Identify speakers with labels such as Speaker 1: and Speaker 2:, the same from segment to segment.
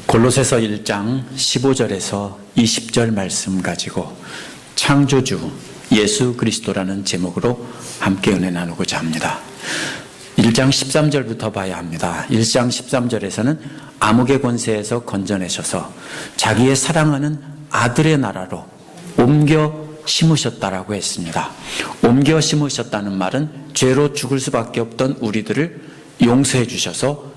Speaker 1: 골로새서 1장 15절에서 20절 말씀 가지고 창조주 예수 그리스도라는 제목으로 함께 은혜 나누고자 합니다. 1장 13절부터 봐야 합니다. 1장 13절에서는 암흑의 권세에서 건져내셔서 자기의 사랑하는 아들의 나라로 옮겨 심으셨다라고 했습니다. 옮겨 심으셨다는 말은 죄로 죽을 수밖에 없던 우리들을 용서해 주셔서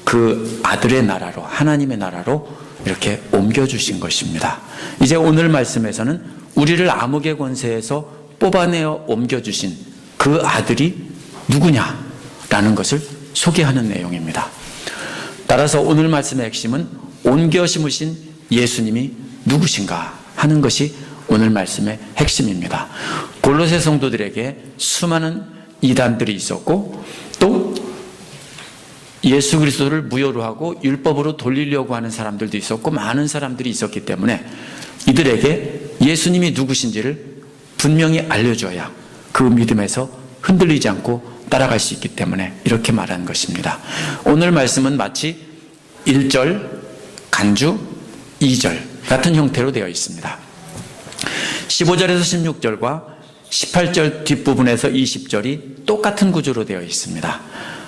Speaker 1: 그 아들의 나라로, 하나님의 나라로 이렇게 옮겨주신 것입니다. 이제 오늘 말씀에서는 우리를 암흑의 권세에서 뽑아내어 옮겨주신 그 아들이 누구냐라는 것을 소개하는 내용입니다. 따라서 오늘 말씀의 핵심은 옮겨 심으신 예수님이 누구신가 하는 것이 오늘 말씀의 핵심입니다. 골로새 성도들에게 수많은 이단들이 있었고 또 예수 그리스도를 무효로 하고 율법으로 돌리려고 하는 사람들도 있었고 많은 사람들이 있었기 때문에 이들에게 예수님이 누구신지를 분명히 알려줘야 그 믿음에서 흔들리지 않고 따라갈 수 있기 때문에 이렇게 말하는 것입니다. 오늘 말씀은 마치 1절, 간주, 2절 같은 형태로 되어 있습니다. 15절에서 16절과 18절 뒷부분에서 20절이 똑같은 구조로 되어 있습니다.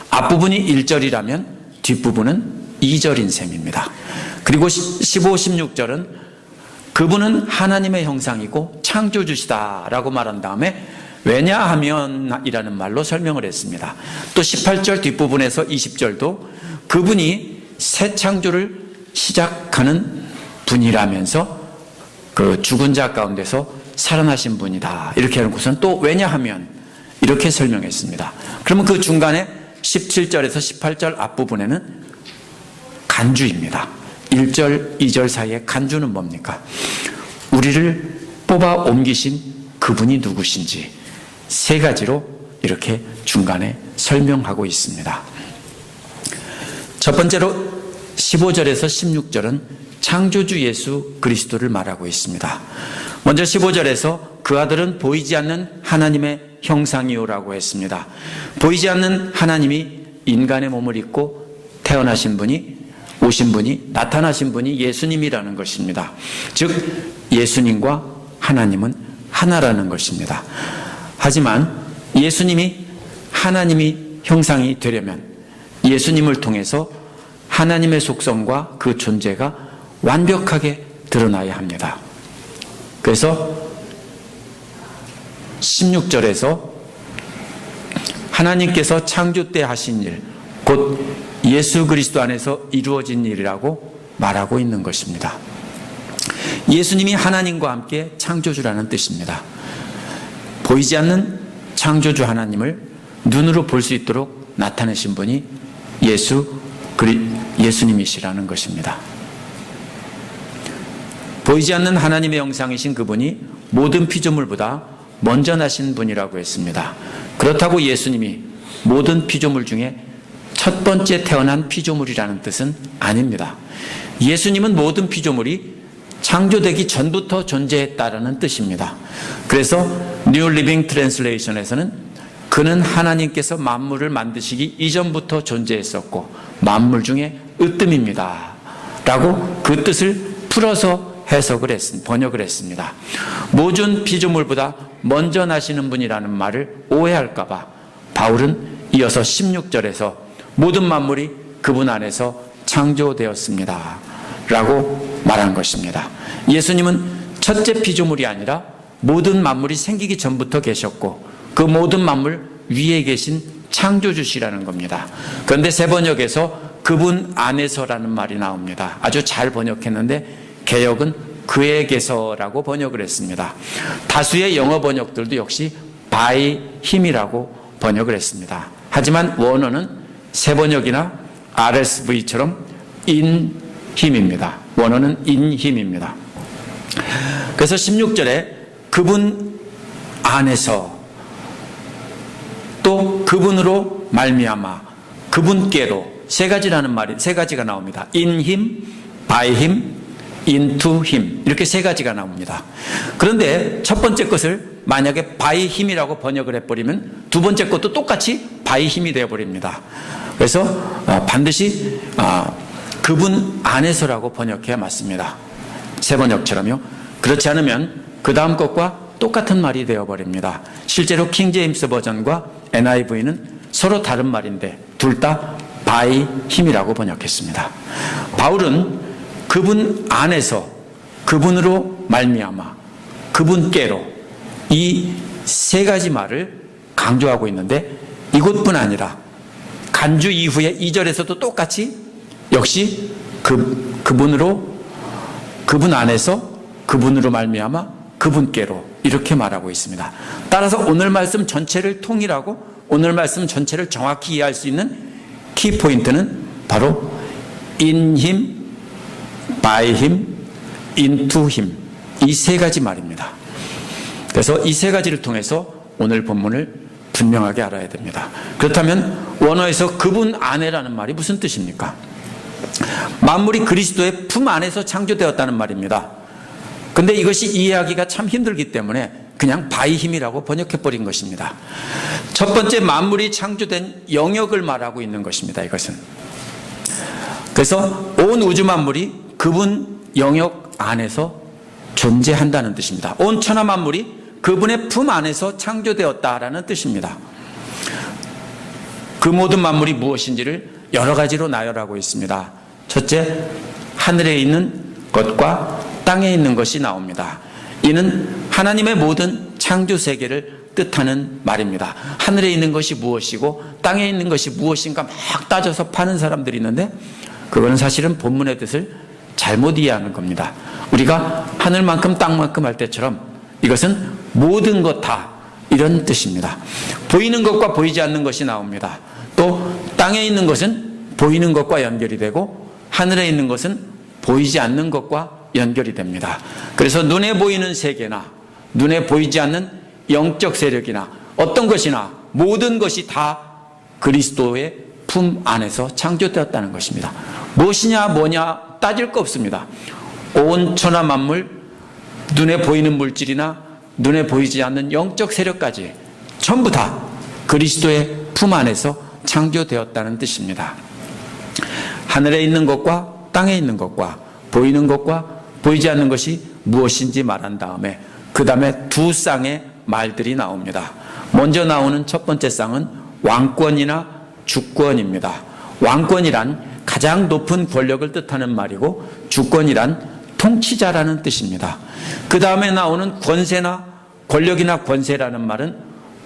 Speaker 1: 앞부분이 1절이라면 뒷부분은 2절인 셈입니다. 그리고 15, 16절은 그분은 하나님의 형상이고 창조주시다라고 말한 다음에 왜냐하면 이라는 말로 설명을 했습니다. 또 18절 뒷부분에서 20절도 그분이 새 창조를 시작하는 분이라면서 그 죽은 자 가운데서 살아나신 분이다 이렇게 하는것은 또 왜냐하면 이렇게 설명했습니다. 그러면 그 중간에 17절에서 18절 앞부분에는 간주입니다. 1절, 2절 사이에 간주는 뭡니까? 우리를 뽑아 옮기신 그분이 누구신지 세 가지로 이렇게 중간에 설명하고 있습니다. 첫 번째로 15절에서 16절은 창조주 예수 그리스도를 말하고 있습니다. 먼저 15절에서 그 아들은 보이지 않는 하나님의 형상이요라고 했습니다. 보이지 않는 하나님이 인간의 몸을 입고 태어나신 분이, 오신 분이, 나타나신 분이 예수님이라는 것입니다. 즉 예수님과 하나님은 하나라는 것입니다. 하지만 예수님이 하나님이 형상이 되려면 예수님을 통해서 하나님의 속성과 그 존재가 완벽하게 드러나야 합니다. 그래서 16절에서 하나님께서 창조 때 하신 일, 곧 예수 그리스도 안에서 이루어진 일이라고 말하고 있는 것입니다. 예수님이 하나님과 함께 창조주라는 뜻입니다. 보이지 않는 창조주 하나님을 눈으로 볼 수 있도록 나타내신 분이 예수님이시라는 것입니다. 보이지 않는 하나님의 형상이신 그분이 모든 피조물보다 먼저 나신 분이라고 했습니다. 그렇다고 예수님이 모든 피조물 중에 첫 번째 태어난 피조물이라는 뜻은 아닙니다. 예수님은 모든 피조물이 창조되기 전부터 존재했다라는 뜻입니다. 그래서 New Living Translation에서는 그는 하나님께서 만물을 만드시기 이전부터 존재했었고 만물 중에 으뜸입니다 라고 그 뜻을 풀어서 번역을 했습니다. 모든 피조물보다 먼저 나시는 분이라는 말을 오해할까봐 바울은 이어서 16절에서 모든 만물이 그분 안에서 창조되었습니다 라고 말한 것입니다. 예수님은 첫째 피조물이 아니라 모든 만물이 생기기 전부터 계셨고 그 모든 만물 위에 계신 창조주시라는 겁니다. 그런데 새 번역에서 그분 안에서라는 말이 나옵니다. 아주 잘 번역했는데 개역은 그에게서라고 번역을 했습니다. 다수의 영어 번역들도 역시 by him이라고 번역을 했습니다. 하지만 원어는 새 번역이나 RSV처럼 in him입니다. 원어는 in him입니다. 그래서 16절에 그분 안에서 또 그분으로 말미암아 그분께로 세 가지가 나옵니다. in him, by him, into him 이렇게 세 가지가 나옵니다. 그런데 첫 번째 것을 만약에 by him이라고 번역을 해버리면 두 번째 것도 똑같이 by him이 되어버립니다. 그래서 반드시 그분 안에서라고 번역해야 맞습니다. 새 번역처럼요. 그렇지 않으면 그 다음 것과 똑같은 말이 되어버립니다. 실제로 킹제임스 버전과 NIV는 서로 다른 말인데 둘 다 by 힘이라고 번역했습니다. 바울은 그분 안에서, 그분으로 말미암아, 그분께로 이 세 가지 말을 강조하고 있는데 이것뿐 아니라 간주 이후에 2절에서도 똑같이 역시 그분으로, 그분 안에서, 그분으로 말미암아, 그분께로 이렇게 말하고 있습니다. 따라서 오늘 말씀 전체를 통일하고 오늘 말씀 전체를 정확히 이해할 수 있는 키포인트는 바로 in him, by him, into him 이 세 가지 말입니다. 그래서 이 세 가지를 통해서 오늘 본문을 분명하게 알아야 됩니다. 그렇다면 원어에서 그분 안에라는 말이 무슨 뜻입니까? 만물이 그리스도의 품 안에서 창조되었다는 말입니다. 근데 이것이 이해하기가 참 힘들기 때문에 그냥 바이 힘이라고 번역해버린 것입니다. 첫 번째, 만물이 창조된 영역을 말하고 있는 것입니다. 이것은. 그래서 온 우주 만물이 그분 영역 안에서 존재한다는 뜻입니다. 온 천하 만물이 그분의 품 안에서 창조되었다라는 뜻입니다. 그 모든 만물이 무엇인지를 여러 가지로 나열하고 있습니다. 첫째, 하늘에 있는 것과 땅에 있는 것이 나옵니다. 이는 하나님의 모든 창조 세계를 뜻하는 말입니다. 하늘에 있는 것이 무엇이고 땅에 있는 것이 무엇인가 막 따져서 파는 사람들이 있는데 그거는 사실은 본문의 뜻을 잘못 이해하는 겁니다. 우리가 하늘만큼 땅만큼 할 때처럼 이것은 모든 것 다 이런 뜻입니다. 보이는 것과 보이지 않는 것이 나옵니다. 또 땅에 있는 것은 보이는 것과 연결이 되고 하늘에 있는 것은 보이지 않는 것과 연결이 됩니다. 그래서 눈에 보이는 세계나 눈에 보이지 않는 영적 세력이나 어떤 것이나 모든 것이 다 그리스도의 품 안에서 창조되었다는 것입니다. 무엇이냐 뭐냐 따질 거 없습니다. 온 천하 만물, 눈에 보이는 물질이나 눈에 보이지 않는 영적 세력까지 전부 다 그리스도의 품 안에서 창조되었다는 뜻입니다. 하늘에 있는 것과 땅에 있는 것과 보이는 것과 보이지 않는 것이 무엇인지 말한 다음에 그 다음에 두 쌍의 말들이 나옵니다. 먼저 나오는 첫 번째 쌍은 왕권이나 주권입니다. 왕권이란 가장 높은 권력을 뜻하는 말이고 주권이란 통치자라는 뜻입니다. 그 다음에 나오는 권세나 권력이나 권세라는 말은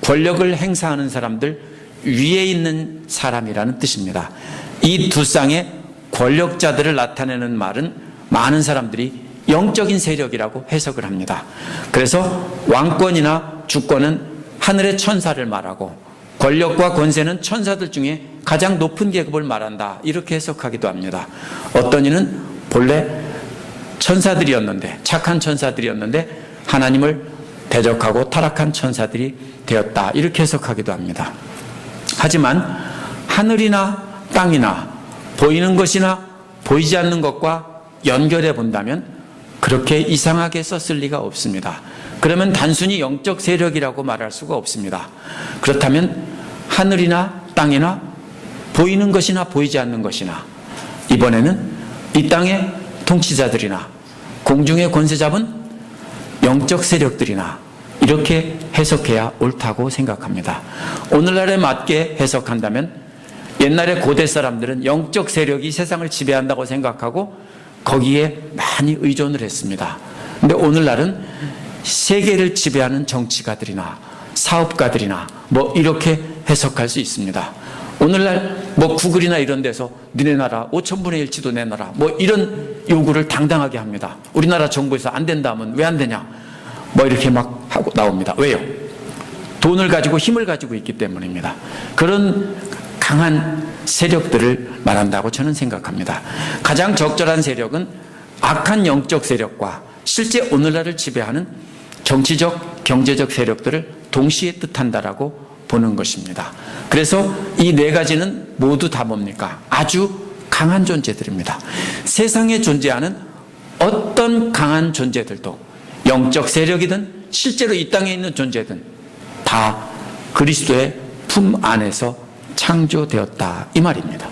Speaker 1: 권력을 행사하는 사람들, 위에 있는 사람이라는 뜻입니다. 이 두 쌍의 권력자들을 나타내는 말은 많은 사람들이 영적인 세력이라고 해석을 합니다. 그래서 왕권이나 주권은 하늘의 천사를 말하고 권력과 권세는 천사들 중에 가장 높은 계급을 말한다, 이렇게 해석하기도 합니다. 어떤 이는 본래 천사들이었는데, 착한 천사들이었는데 하나님을 대적하고 타락한 천사들이 되었다, 이렇게 해석하기도 합니다. 하지만 하늘이나 땅이나 보이는 것이나 보이지 않는 것과 연결해 본다면 그렇게 이상하게 썼을 리가 없습니다. 그러면 단순히 영적 세력이라고 말할 수가 없습니다. 그렇다면 하늘이나 땅이나 보이는 것이나 보이지 않는 것이나 이번에는 이 땅의 통치자들이나 공중의 권세 잡은 영적 세력들이나 이렇게 해석해야 옳다고 생각합니다. 오늘날에 맞게 해석한다면 옛날에 고대 사람들은 영적 세력이 세상을 지배한다고 생각하고 거기에 많이 의존을 했습니다. 근데 오늘날은 세계를 지배하는 정치가들이나 사업가들이나 뭐 이렇게 해석할 수 있습니다. 오늘날 뭐 구글이나 이런 데서 니네 나라 5,000분의 1치도 내놔라 뭐 이런 요구를 당당하게 합니다. 우리나라 정부에서 안 된다 하면 왜 안 되냐 뭐 이렇게 막 하고 나옵니다. 왜요? 돈을 가지고 힘을 가지고 있기 때문입니다. 그런 강한 세력들을 말한다고 저는 생각합니다. 가장 적절한 세력은 악한 영적 세력과 실제 오늘날을 지배하는 정치적, 경제적 세력들을 동시에 뜻한다라고 보는 것입니다. 그래서 이 네 가지는 모두 다 뭡니까? 아주 강한 존재들입니다. 세상에 존재하는 어떤 강한 존재들도 영적 세력이든 실제로 이 땅에 있는 존재든 다 그리스도의 품 안에서 창조되었다, 이 말입니다.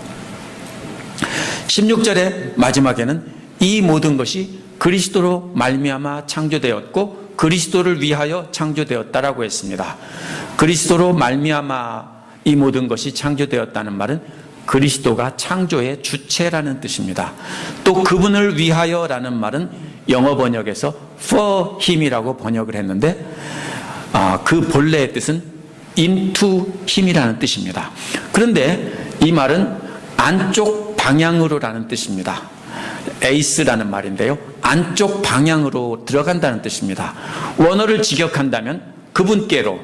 Speaker 1: 16절의 마지막에는 이 모든 것이 그리스도로 말미암아 창조되었고 그리스도를 위하여 창조되었다라고 했습니다. 그리스도로 말미암아 이 모든 것이 창조되었다는 말은 그리스도가 창조의 주체라는 뜻입니다. 또 그분을 위하여라는 말은 영어 번역에서 for him이라고 번역을 했는데 그 본래의 뜻은 into him이라는 뜻입니다. 그런데 이 말은 안쪽 방향으로라는 뜻입니다. 에이스라는 말인데요, 안쪽 방향으로 들어간다는 뜻입니다. 원어를 직역한다면 그분께로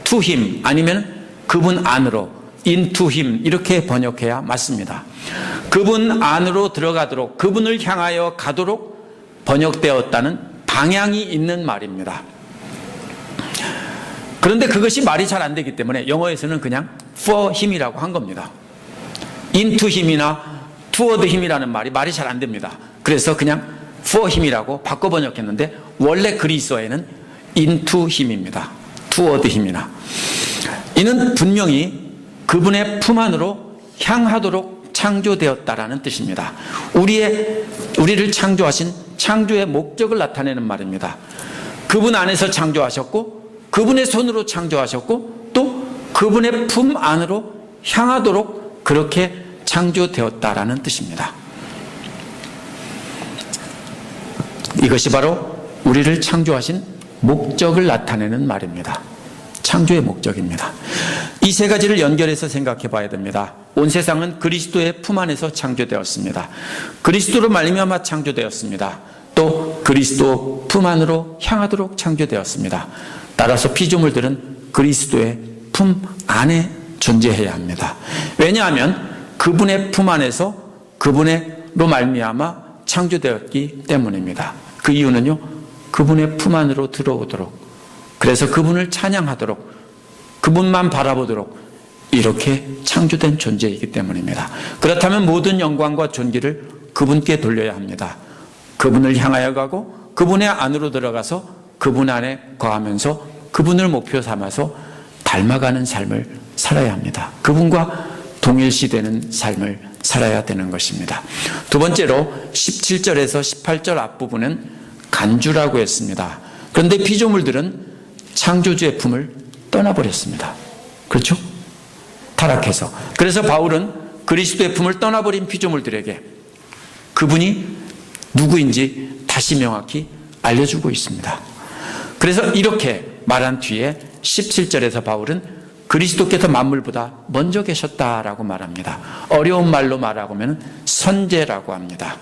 Speaker 1: to him 아니면 그분 안으로 into him 이렇게 번역해야 맞습니다. 그분 안으로 들어가도록, 그분을 향하여 가도록 번역되었다는 방향이 있는 말입니다. 그런데 그것이 말이 잘 안 되기 때문에 영어에서는 그냥 for him이라고 한 겁니다. into him이나 toward him이라는 말이 잘 안 됩니다. 그래서 그냥 for him이라고 바꿔 번역했는데 원래 그리스어에는 into him입니다. toward him이나. 이는 분명히 그분의 품 안으로 향하도록 창조되었다라는 뜻입니다. 우리를 창조하신 창조의 목적을 나타내는 말입니다. 그분 안에서 창조하셨고 그분의 손으로 창조하셨고 또 그분의 품 안으로 향하도록 그렇게 창조되었다라는 뜻입니다. 이것이 바로 우리를 창조하신 목적을 나타내는 말입니다. 창조의 목적입니다. 이 세 가지를 연결해서 생각해 봐야 됩니다. 온 세상은 그리스도의 품 안에서 창조되었습니다. 그리스도로 말미암아 창조되었습니다. 또 그리스도 품 안으로 향하도록 창조되었습니다. 따라서 피조물들은 그리스도의 품 안에 존재해야 합니다. 왜냐하면 그분의 품 안에서 그분으로 말미암아 창조되었기 때문입니다. 그 이유는요, 그분의 품 안으로 들어오도록, 그래서 그분을 찬양하도록, 그분만 바라보도록 이렇게 창조된 존재이기 때문입니다. 그렇다면 모든 영광과 존귀를 그분께 돌려야 합니다. 그분을 향하여 가고 그분의 안으로 들어가서 그분 안에 거하면서 그분을 목표 삼아서 닮아가는 삶을 살아야 합니다. 그분과 동일시되는 삶을 살아야 되는 것입니다. 두 번째로 17절에서 18절 앞부분은 간주라고 했습니다. 그런데 피조물들은 창조주의 품을 떠나버렸습니다. 그렇죠? 타락해서. 그래서 바울은 그리스도의 품을 떠나버린 피조물들에게 그분이 누구인지 다시 명확히 알려주고 있습니다. 그래서 이렇게 말한 뒤에 17절에서 바울은 그리스도께서 만물보다 먼저 계셨다라고 말합니다. 어려운 말로 말하면 선제라고 합니다.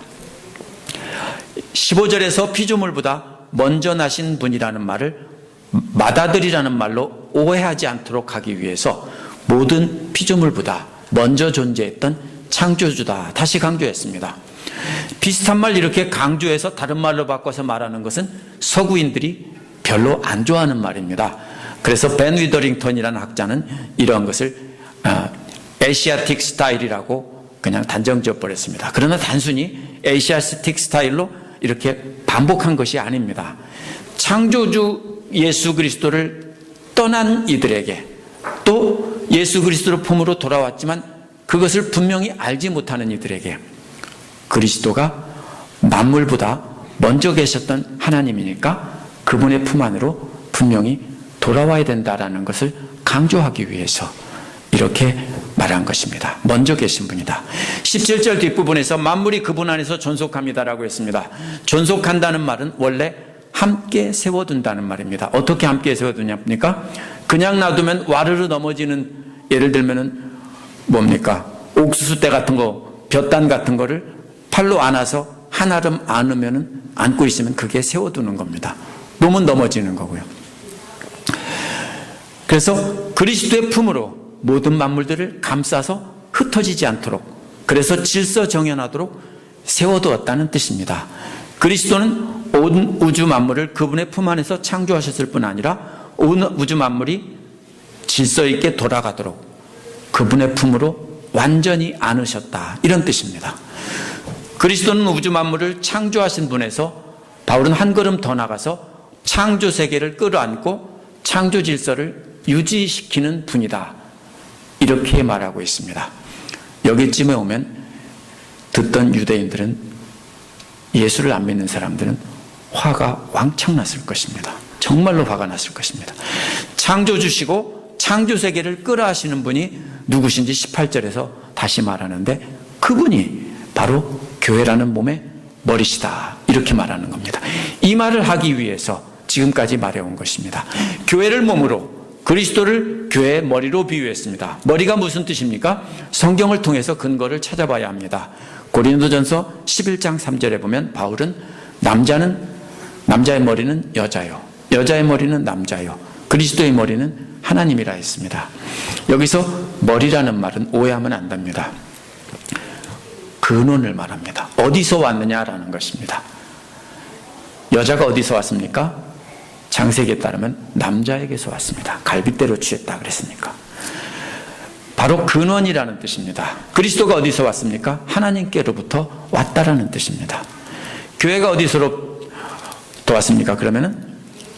Speaker 1: 15절에서 피조물보다 먼저 나신 분이라는 말을 맏아들이라는 말로 오해하지 않도록 하기 위해서 모든 피조물보다 먼저 존재했던 창조주다 다시 강조했습니다. 비슷한 말 이렇게 강조해서 다른 말로 바꿔서 말하는 것은 서구인들이 별로 안 좋아하는 말입니다. 그래서 벤 위더링턴이라는 학자는 이러한 것을 에시아틱 스타일이라고 그냥 단정 지어버렸습니다. 그러나 단순히 에시아틱 스타일로 이렇게 반복한 것이 아닙니다. 창조주 예수 그리스도를 떠난 이들에게 또 예수 그리스도의 품으로 돌아왔지만 그것을 분명히 알지 못하는 이들에게 그리스도가 만물보다 먼저 계셨던 하나님이니까 그분의 품 안으로 분명히 돌아와야 된다라는 것을 강조하기 위해서 이렇게 말한 것입니다. 먼저 계신 분이다. 17절 뒷부분에서 만물이 그분 안에서 존속합니다라고 했습니다. 존속한다는 말은 원래 함께 세워둔다는 말입니다. 어떻게 함께 세워두냐입니까? 그냥 놔두면 와르르 넘어지는, 예를 들면은 뭡니까? 옥수수대 같은 거, 볕단 같은 거를 팔로 안아서 한아름 안으면은 안고 있으면 그게 세워두는 겁니다. 놓으면 넘어지는 거고요. 그래서 그리스도의 품으로 모든 만물들을 감싸서 흩어지지 않도록, 그래서 질서정연하도록 세워두었다는 뜻입니다. 그리스도는 온 우주 만물을 그분의 품 안에서 창조하셨을 뿐 아니라 온 우주 만물이 질서 있게 돌아가도록 그분의 품으로 완전히 안으셨다, 이런 뜻입니다. 그리스도는 우주 만물을 창조하신 분에서 바울은 한 걸음 더 나가서 창조 세계를 끌어안고 창조 질서를 유지시키는 분이다, 이렇게 말하고 있습니다. 여기쯤에 오면 듣던 유대인들은, 예수를 안 믿는 사람들은 화가 왕창 났을 것입니다. 정말로 화가 났을 것입니다. 창조주시고 창조세계를 끌어하시는 분이 누구신지 18절에서 다시 말하는데, 그분이 바로 교회라는 몸의 머리시다, 이렇게 말하는 겁니다. 이 말을 하기 위해서 지금까지 말해온 것입니다. 교회를 몸으로, 그리스도를 교회의 머리로 비유했습니다. 머리가 무슨 뜻입니까? 성경을 통해서 근거를 찾아봐야 합니다. 고린도전서 11장 3절에 보면 바울은 남자의 머리는 여자요, 여자의 머리는 남자요, 그리스도의 머리는 하나님이라 했습니다. 여기서 머리라는 말은 오해하면 안 됩니다. 근원을 말합니다. 어디서 왔느냐라는 것입니다. 여자가 어디서 왔습니까? 창세기에 따르면 남자에게서 왔습니다. 갈빗대로 취했다 그랬으니까. 바로 근원이라는 뜻입니다. 그리스도가 어디서 왔습니까? 하나님께로부터 왔다라는 뜻입니다. 교회가 어디서로부터 왔습니까? 그러면은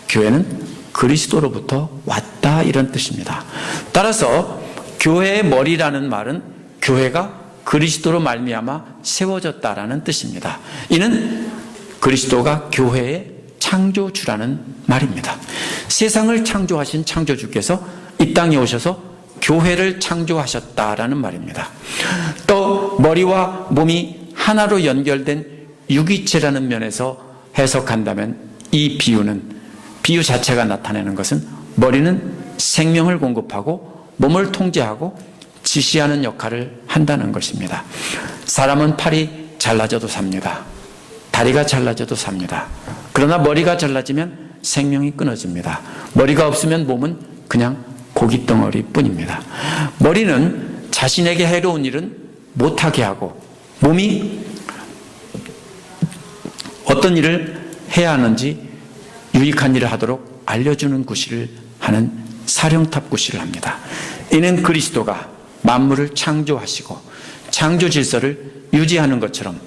Speaker 1: 교회는 그리스도로부터 왔다, 이런 뜻입니다. 따라서 교회의 머리라는 말은 교회가 그리스도로 말미암아 세워졌다라는 뜻입니다. 이는 그리스도가 교회의 창조주라는 말입니다. 세상을 창조하신 창조주께서 이 땅에 오셔서 교회를 창조하셨다라는 말입니다. 또 머리와 몸이 하나로 연결된 유기체라는 면에서 해석한다면, 이 비유 자체가 나타내는 것은 머리는 생명을 공급하고 몸을 통제하고 지시하는 역할을 한다는 것입니다. 사람은 팔이 잘라져도 삽니다. 다리가 잘라져도 삽니다. 그러나 머리가 잘라지면 생명이 끊어집니다. 머리가 없으면 몸은 그냥 고깃덩어리 뿐입니다. 머리는 자신에게 해로운 일은 못하게 하고, 몸이 어떤 일을 해야 하는지 유익한 일을 하도록 알려주는 구실을 하는 사령탑 구실을 합니다. 이는 그리스도가 만물을 창조하시고 창조 질서를 유지하는 것처럼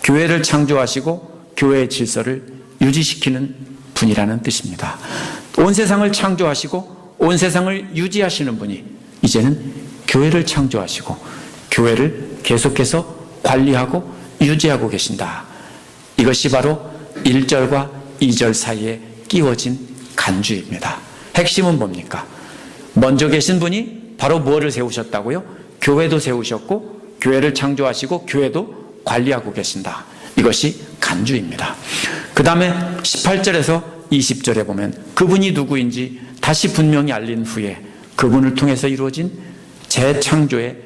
Speaker 1: 교회를 창조하시고 교회의 질서를 유지시키는 분이라는 뜻입니다. 온 세상을 창조하시고 온 세상을 유지하시는 분이 이제는 교회를 창조하시고 교회를 계속해서 관리하고 유지하고 계신다. 이것이 바로 1절과 2절 사이에 끼워진 간주입니다. 핵심은 뭡니까? 먼저 계신 분이 바로 무엇을 세우셨다고요? 교회도 세우셨고 교회를 창조하시고 교회도 관리하고 계신다. 이것이 간주입니다. 그 다음에 18절에서 20절에 보면 그분이 누구인지 다시 분명히 알린 후에 그분을 통해서 이루어진 재창조의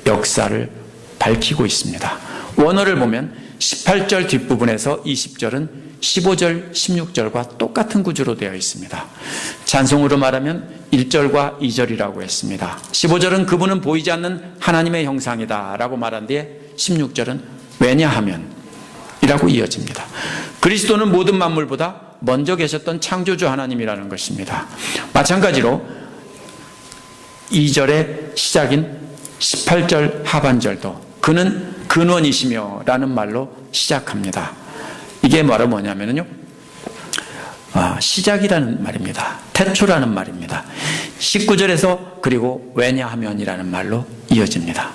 Speaker 1: 역사를 밝히고 있습니다. 원어를 보면 18절 뒷부분에서 20절은 15절, 16절과 똑같은 구조로 되어 있습니다. 찬송으로 말하면 1절과 2절이라고 했습니다. 15절은 그분은 보이지 않는 하나님의 형상이다 라고 말한 뒤에 16절은 왜냐하면 이라고 이어집니다. 그리스도는 모든 만물보다 먼저 계셨던 창조주 하나님이라는 것입니다. 마찬가지로 2절의 시작인 18절 하반절도 그는 근원이시며 라는 말로 시작합니다. 이게 바로 뭐냐면요, 시작이라는 말입니다. 태초라는 말입니다. 19절에서 그리고 왜냐하면이라는 말로 이어집니다.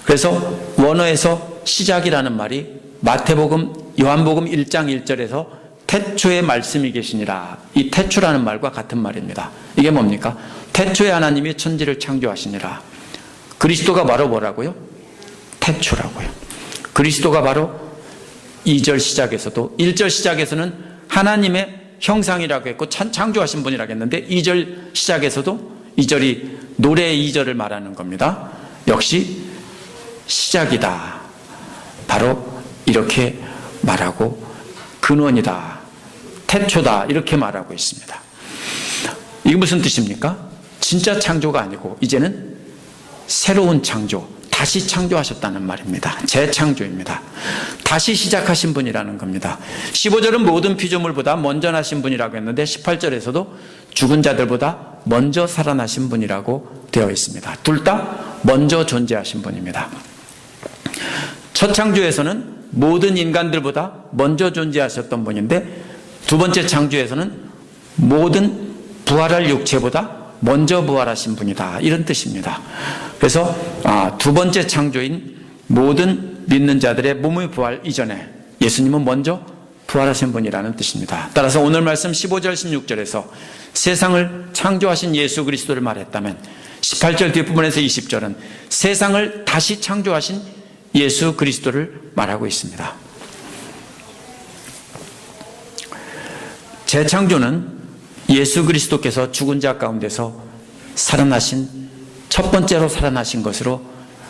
Speaker 1: 그래서 원어에서 시작이라는 말이 마태복음, 요한복음 1장 1절에서 태초에 말씀이 계시니라, 이 태초라는 말과 같은 말입니다. 이게 뭡니까? 태초에 하나님이 천지를 창조하시니라. 그리스도가 바로 뭐라고요? 태초라고요. 그리스도가 바로 2절 시작에서도 1절 시작에서는 하나님의 형상이라고 했고 창조하신 분이라고 했는데 2절 시작에서도 2절이 노래의 2절을 말하는 겁니다. 역시 시작이다. 바로 이렇게 말하고 근원이다. 태초다. 이렇게 말하고 있습니다. 이게 무슨 뜻입니까? 진짜 창조가 아니고 이제는 새로운 창조, 다시 창조하셨다는 말입니다. 재창조입니다. 다시 시작하신 분이라는 겁니다. 15절은 모든 피조물보다 먼저 나신 분이라고 했는데 18절에서도 죽은 자들보다 먼저 살아나신 분이라고 되어 있습니다. 둘 다 먼저 존재하신 분입니다. 첫 창조에서는 모든 인간들보다 먼저 존재하셨던 분인데 두 번째 창조에서는 모든 부활할 육체보다 먼저 부활하신 분이다. 이런 뜻입니다. 그래서 두 번째 창조인 모든 믿는 자들의 몸의 부활 이전에 예수님은 먼저 부활하신 분이라는 뜻입니다. 따라서 오늘 말씀 15절 16절에서 세상을 창조하신 예수 그리스도를 말했다면 18절 뒷부분에서 20절은 세상을 다시 창조하신 예수 그리스도를 말하고 있습니다. 재창조는 예수 그리스도께서 죽은 자 가운데서 살아나신 첫 번째로 살아나신 것으로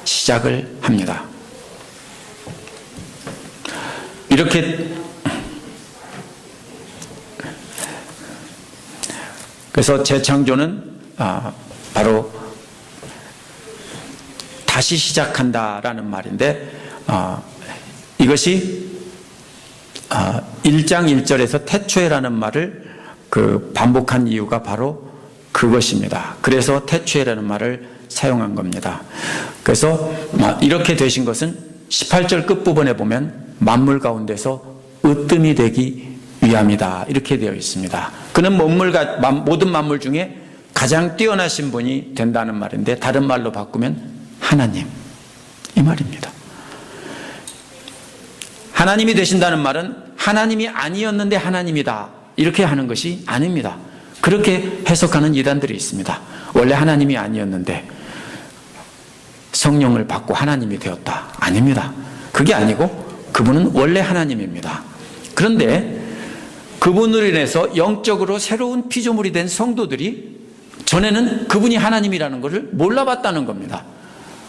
Speaker 1: 시작을 합니다. 이렇게 그래서 재창조는 바로 다시 시작한다라는 말인데 이것이 1장 1절에서 태초에라는 말을 반복한 이유가 바로 그것입니다. 그래서 태초에라는 말을 사용한 겁니다. 그래서 이렇게 되신 것은 18절 끝부분에 보면 만물 가운데서 으뜸이 되기 위함이다 이렇게 되어 있습니다. 그는 모든 만물 중에 가장 뛰어나신 분이 된다는 말인데 다른 말로 바꾸면 하나님 이 말입니다. 하나님이 되신다는 말은 하나님이 아니었는데 하나님이다 이렇게 하는 것이 아닙니다. 그렇게 해석하는 이단들이 있습니다. 원래 하나님이 아니었는데 성령을 받고 하나님이 되었다. 아닙니다. 그게 아니고 그분은 원래 하나님입니다. 그런데 그분으로 인해서 영적으로 새로운 피조물이 된 성도들이 전에는 그분이 하나님이라는 것을 몰라봤다는 겁니다.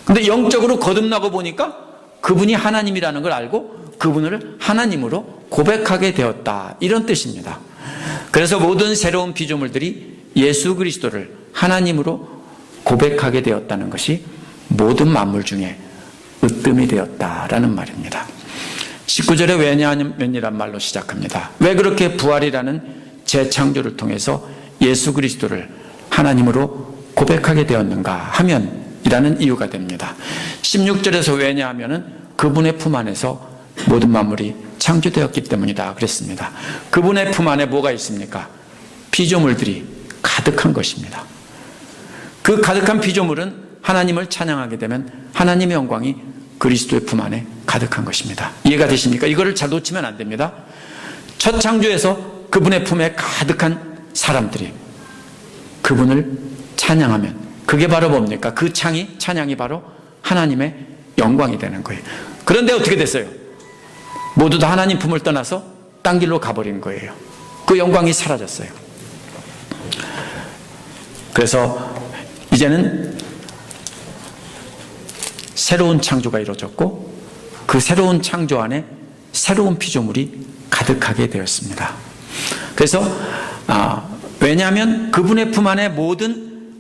Speaker 1: 근데 영적으로 거듭나고 보니까 그분이 하나님이라는 걸 알고 그분을 하나님으로 고백하게 되었다. 이런 뜻입니다. 그래서 모든 새로운 피조물들이 예수 그리스도를 하나님으로 고백하게 되었다는 것이 모든 만물 중에 으뜸이 되었다라는 말입니다. 19절에 왜냐하면이란 말로 시작합니다. 왜 그렇게 부활이라는 재창조를 통해서 예수 그리스도를 하나님으로 고백하게 되었는가 하면 이라는 이유가 됩니다. 16절에서 왜냐하면은 그분의 품 안에서 모든 만물이 창조되었기 때문이다 그랬습니다. 그분의 품 안에 뭐가 있습니까? 피조물들이 가득한 것입니다. 그 가득한 피조물은 하나님을 찬양하게 되면 하나님의 영광이 그리스도의 품 안에 가득한 것입니다. 이해가 되십니까? 이거를 잘 놓치면 안 됩니다. 첫 창조에서 그분의 품에 가득한 사람들이 그분을 찬양하면 그게 바로 뭡니까? 그 찬양이 바로 하나님의 영광이 되는 거예요. 그런데 어떻게 됐어요? 모두 다 하나님 품을 떠나서 딴 길로 가버린 거예요. 그 영광이 사라졌어요. 그래서 이제는 새로운 창조가 이루어졌고 그 새로운 창조 안에 새로운 피조물이 가득하게 되었습니다. 그래서 왜냐하면 그분의 품 안에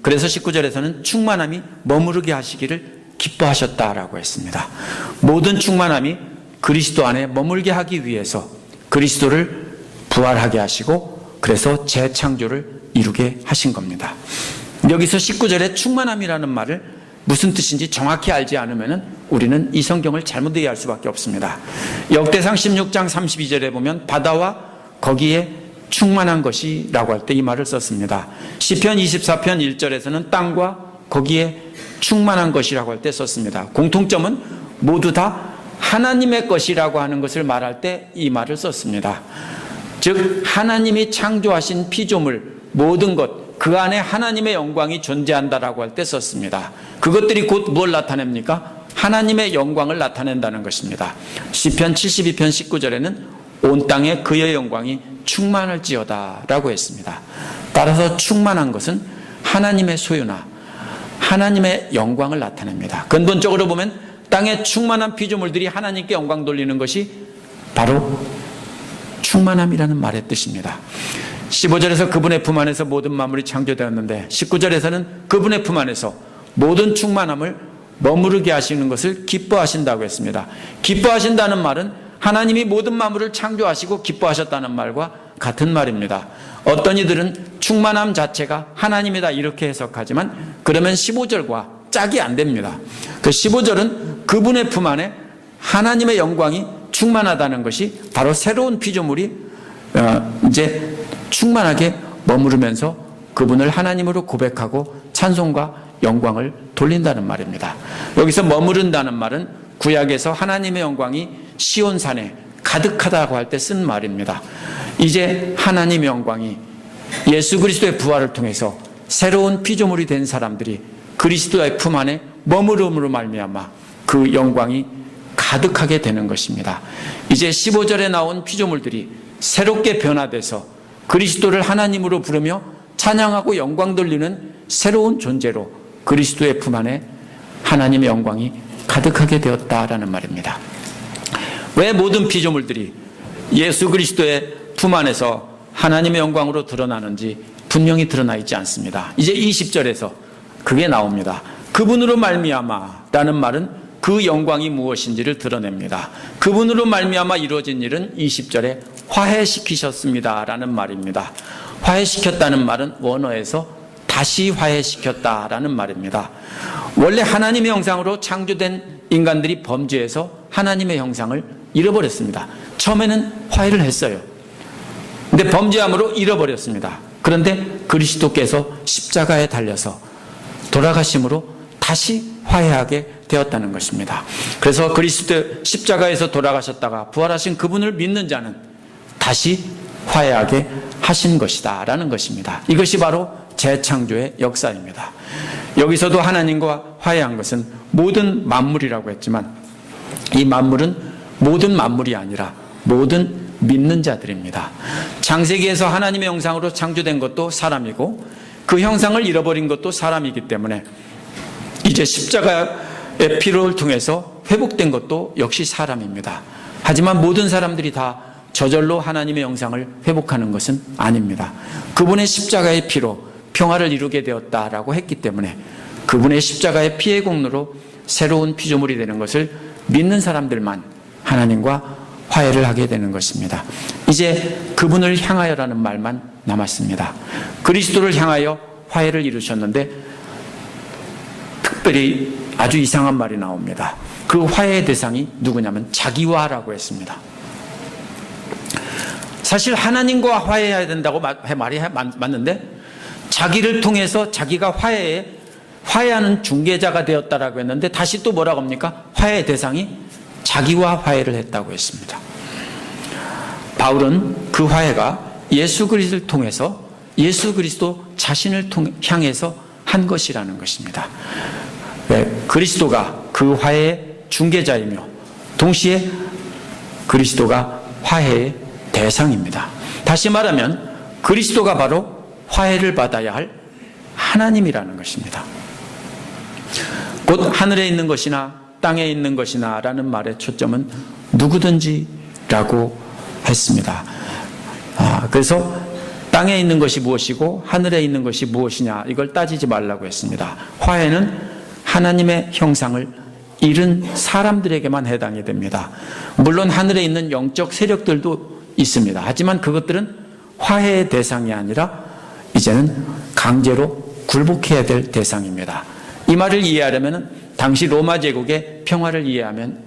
Speaker 1: 그래서 19절에서는 충만함이 머무르게 하시기를 기뻐하셨다라고 했습니다. 모든 충만함이 그리스도 안에 머물게 하기 위해서 그리스도를 부활하게 하시고 그래서 재창조를 이루게 하신 겁니다. 여기서 19절에 충만함이라는 말을 무슨 뜻인지 정확히 알지 않으면 우리는 이 성경을 잘못 이해할 수밖에 없습니다. 역대상 16장 32절에 보면 바다와 거기에 충만한 것이라고 할 때 이 말을 썼습니다. 시편 24편 1절에서는 땅과 거기에 충만한 것이라고 할 때 썼습니다. 공통점은 모두 다 하나님의 것이라고 하는 것을 말할 때 이 말을 썼습니다. 즉 하나님이 창조하신 피조물 모든 것 그 안에 하나님의 영광이 존재한다라고 할 때 썼습니다. 그것들이 곧 뭘 나타냅니까? 하나님의 영광을 나타낸다는 것입니다. 시편 72편 19절에는 온 땅에 그의 영광이 충만할지어다 라고 했습니다. 따라서 충만한 것은 하나님의 소유나 하나님의 영광을 나타냅니다. 근본적으로 보면 땅에 충만한 피조물들이 하나님께 영광 돌리는 것이 바로 충만함이라는 말의 뜻입니다. 15절에서 그분의 품 안에서 모든 만물이 창조되었는데 19절에서는 그분의 품 안에서 모든 충만함을 머무르게 하시는 것을 기뻐하신다고 했습니다. 기뻐하신다는 말은 하나님이 모든 만물을 창조하시고 기뻐하셨다는 말과 같은 말입니다. 어떤 이들은 충만함 자체가 하나님이다 이렇게 해석하지만 그러면 15절과 짝이 안 됩니다. 그 15절은 그분의 품 안에 하나님의 영광이 충만하다는 것이 바로 새로운 피조물이 이제 충만하게 머무르면서 그분을 하나님으로 고백하고 찬송과 영광을 돌린다는 말입니다. 여기서 머무른다는 말은 구약에서 하나님의 영광이 시온산에 가득하다고 할 때 쓴 말입니다. 이제 하나님의 영광이 예수 그리스도의 부활을 통해서 새로운 피조물이 된 사람들이 그리스도의 품 안에 머무름으로 말미암아 그 영광이 가득하게 되는 것입니다. 이제 15절에 나온 피조물들이 새롭게 변화돼서 그리스도를 하나님으로 부르며 찬양하고 영광 돌리는 새로운 존재로 그리스도의 품 안에 하나님의 영광이 가득하게 되었다라는 말입니다. 왜 모든 피조물들이 예수 그리스도의 품 안에서 하나님의 영광으로 드러나는지 분명히 드러나 있지 않습니다. 이제 20절에서 그게 나옵니다. 그분으로 말미암아라는 말은 그 영광이 무엇인지를 드러냅니다. 그분으로 말미암아 이루어진 일은 20절에 화해시키셨습니다라는 말입니다. 화해시켰다는 말은 원어에서 다시 화해시켰다라는 말입니다. 원래 하나님의 형상으로 창조된 인간들이 범죄해서 하나님의 형상을 잃어버렸습니다. 처음에는 화해를 했어요. 근데 범죄함으로 잃어버렸습니다. 그런데 그리스도께서 십자가에 달려서 돌아가심으로 다시 화해하게 되었다는 것입니다. 그래서 그리스도 십자가에서 돌아가셨다가 부활하신 그분을 믿는 자는 다시 화해하게 하신 것이다 라는 것입니다. 이것이 바로 재창조의 역사입니다. 여기서도 하나님과 화해한 것은 모든 만물이라고 했지만 이 만물은 모든 만물이 아니라 모든 믿는 자들입니다. 창세기에서 하나님의 형상으로 창조된 것도 사람이고 그 형상을 잃어버린 것도 사람이기 때문에 이제 십자가의 피를 통해서 회복된 것도 역시 사람입니다. 하지만 모든 사람들이 다 저절로 하나님의 형상을 회복하는 것은 아닙니다. 그분의 십자가의 피로 평화를 이루게 되었다라고 했기 때문에 그분의 십자가의 피의 공로로 새로운 피조물이 되는 것을 믿는 사람들만 하나님과 화해를 하게 되는 것입니다. 이제 그분을 향하여라는 말만 남았습니다. 그리스도를 향하여 화해를 이루셨는데 특별히 아주 이상한 말이 나옵니다. 그 화해의 대상이 누구냐면 자기와라고 했습니다. 사실 하나님과 화해해야 된다고 말이 맞는데 자기를 통해서 자기가 화해하는 중개자가 되었다라고 했는데 다시 또 뭐라고 합니까? 화해의 대상이 자기와 화해를 했다고 했습니다. 바울은 그 화해가 예수 그리스도를 통해서 예수 그리스도 자신을 향해서 한 것이라는 것입니다. 그리스도가 그 화해의 중개자이며 동시에 그리스도가 화해의 대상입니다. 다시 말하면 그리스도가 바로 화해를 받아야 할 하나님이라는 것입니다. 곧 하늘에 있는 것이나 땅에 있는 것이나 라는 말의 초점은 누구든지라고 했습니다. 그래서 땅에 있는 것이 무엇이고 하늘에 있는 것이 무엇이냐 이걸 따지지 말라고 했습니다. 화해는 하나님의 형상을 잃은 사람들에게만 해당이 됩니다. 물론 하늘에 있는 영적 세력들도 있습니다. 하지만 그것들은 화해의 대상이 아니라 이제는 강제로 굴복해야 될 대상입니다. 이 말을 이해하려면 당시 로마 제국의 평화를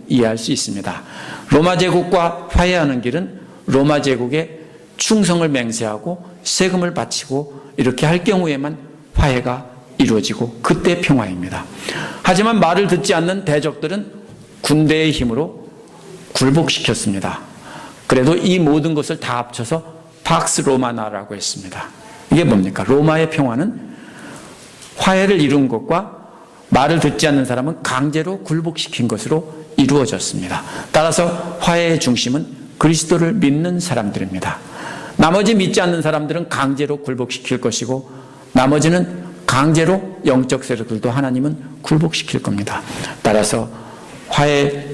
Speaker 1: 이해할 수 있습니다. 로마 제국과 화해하는 길은 로마 제국의 충성을 맹세하고 세금을 바치고 이렇게 할 경우에만 화해가 이루어지고 그때 평화입니다. 하지만 말을 듣지 않는 대적들은 군대의 힘으로 굴복시켰습니다. 그래도 이 모든 것을 다 합쳐서 팍스 로마나라고 했습니다. 이게 뭡니까? 로마의 평화는 화해를 이룬 것과 말을 듣지 않는 사람은 강제로 굴복시킨 것으로 이루어졌습니다. 따라서 화해의 중심은 그리스도를 믿는 사람들입니다. 나머지 믿지 않는 사람들은 강제로 굴복시킬 것이고 나머지는 강제로 영적 세력들도 하나님은 굴복시킬 겁니다. 따라서 화해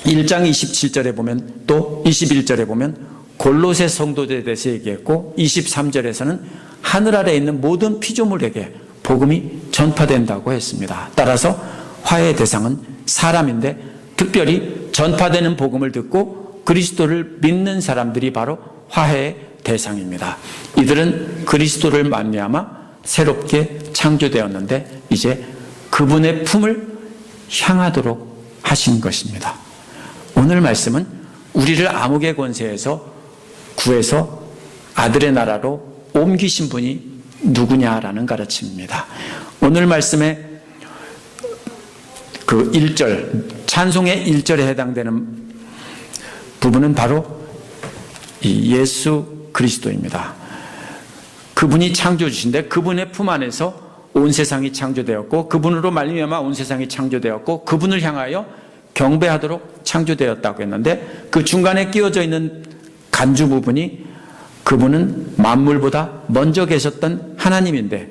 Speaker 1: 1장 27절에 보면 또 21절에 보면 골로새 성도들에 대해서 얘기했고 23절에서는 하늘 아래에 있는 모든 피조물에게 복음이 전파된다고 했습니다. 따라서 화해의 대상은 사람인데 특별히 전파되는 복음을 듣고 그리스도를 믿는 사람들이 바로 화해의 대상입니다. 이들은 그리스도를 말미암아 새롭게 창조되었는데 이제 그분의 품을 향하도록 하신 것입니다. 오늘 말씀은 우리를 암흑의 권세에서 구해서 아들의 나라로 옮기신 분이 누구냐라는 가르침입니다. 오늘 말씀의 그 1절 찬송의 1절에 해당되는 부분은 바로 이 예수 그리스도입니다. 그분이 창조주신데 그분의 품 안에서 온 세상이 창조되었고 그분으로 말미암아 온 세상이 창조되었고 그분을 향하여 경배하도록 창조되었다고 했는데 그 중간에 끼워져 있는 간주 부분이 그분은 만물보다 먼저 계셨던 하나님인데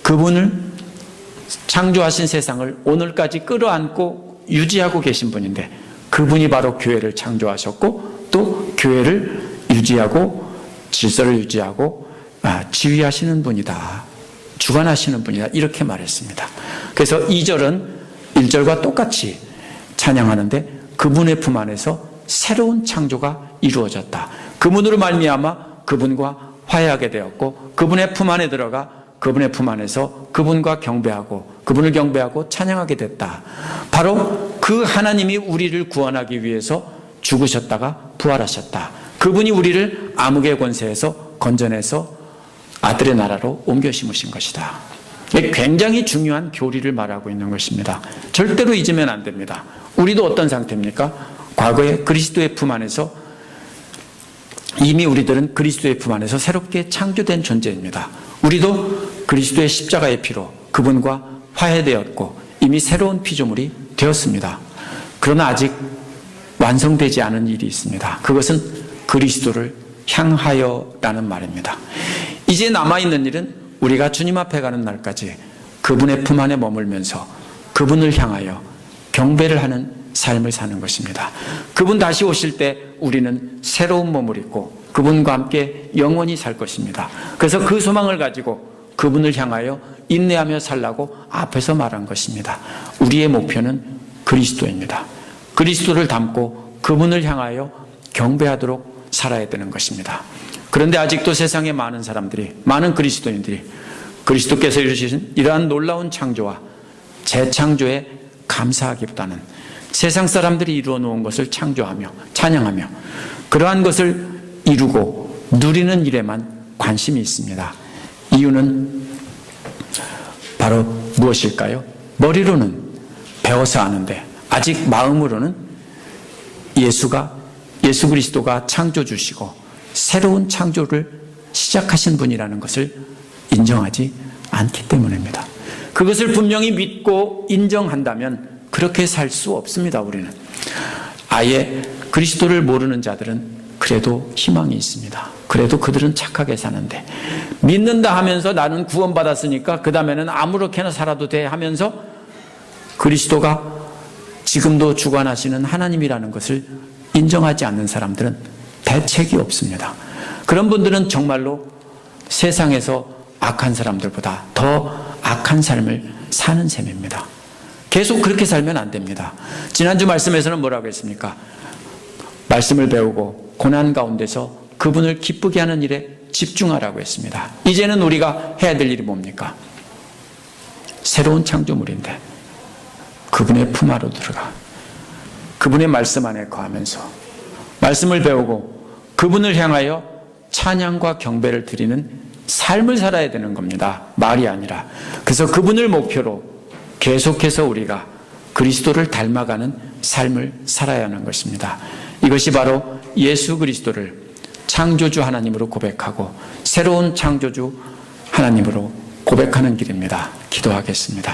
Speaker 1: 그분을 창조하신 세상을 오늘까지 끌어안고 유지하고 계신 분인데 그분이 바로 교회를 창조하셨고 또 교회를 유지하고 질서를 유지하고 지휘하시는 분이다. 주관하시는 분이다. 이렇게 말했습니다. 그래서 2절은 1절과 똑같이 찬양하는데 그분의 품 안에서 새로운 창조가 이루어졌다. 그분으로 말미암아 그분과 화해하게 되었고 그분의 품 안에 들어가 그분의 품 안에서 그분과 경배하고 그분을 경배하고 찬양하게 됐다. 바로 그 하나님이 우리를 구원하기 위해서 죽으셨다가 부활하셨다. 그분이 우리를 암흑의 권세에서 건져내서 아들의 나라로 옮겨 심으신 것이다. 굉장히 중요한 교리를 말하고 있는 것입니다. 절대로 잊으면 안 됩니다. 우리도 어떤 상태입니까? 과거에 그리스도의 품 안에서 이미 우리들은 그리스도의 품 안에서 새롭게 창조된 존재입니다. 우리도 그리스도의 십자가의 피로 그분과 화해되었고 이미 새로운 피조물이 되었습니다. 그러나 아직 완성되지 않은 일이 있습니다. 그것은 그리스도를 향하여라는 말입니다. 이제 남아있는 일은 우리가 주님 앞에 가는 날까지 그분의 품 안에 머물면서 그분을 향하여 경배를 하는 삶을 사는 것입니다. 그분 다시 오실 때 우리는 새로운 몸을 입고 그분과 함께 영원히 살 것입니다. 그래서 그 소망을 가지고 그분을 향하여 인내하며 살라고 앞에서 말한 것입니다. 우리의 목표는 그리스도입니다. 그리스도를 닮고 그분을 향하여 경배하도록 살아야 되는 것입니다. 그런데 아직도 세상에 많은 사람들이, 많은 그리스도인들이 그리스도께서 이루신 이러한 놀라운 창조와 재창조에 감사하기보다는 세상 사람들이 이루어 놓은 것을 창조하며 찬양하며 그러한 것을 이루고 누리는 일에만 관심이 있습니다. 이유는 바로 무엇일까요? 머리로는 배워서 아는데 아직 마음으로는 예수 그리스도가 창조주시고 새로운 창조를 시작하신 분이라는 것을 인정하지 않기 때문입니다. 그것을 분명히 믿고 인정한다면 그렇게 살 수 없습니다. 우리는 아예 그리스도를 모르는 자들은 그래도 희망이 있습니다. 그래도 그들은 착하게 사는데 믿는다 하면서 나는 구원받았으니까 그 다음에는 아무렇게나 살아도 돼 하면서 그리스도가 지금도 주관하시는 하나님이라는 것을 인정하지 않는 사람들은 대책이 없습니다. 그런 분들은 정말로 세상에서 악한 사람들보다 더 악한 삶을 사는 셈입니다. 계속 그렇게 살면 안 됩니다. 지난주 말씀에서는 뭐라고 했습니까? 말씀을 배우고 고난 가운데서 그분을 기쁘게 하는 일에 집중하라고 했습니다. 이제는 우리가 해야 될 일이 뭡니까? 새로운 창조물인데 그분의 품 안으로 들어가 그분의 말씀 안에 거하면서 말씀을 배우고 그분을 향하여 찬양과 경배를 드리는 삶을 살아야 되는 겁니다. 말이 아니라. 그래서 그분을 목표로 계속해서 우리가 그리스도를 닮아가는 삶을 살아야 하는 것입니다. 이것이 바로 예수 그리스도를 창조주 하나님으로 고백하고 새로운 창조주 하나님으로 고백하는 길입니다. 기도하겠습니다.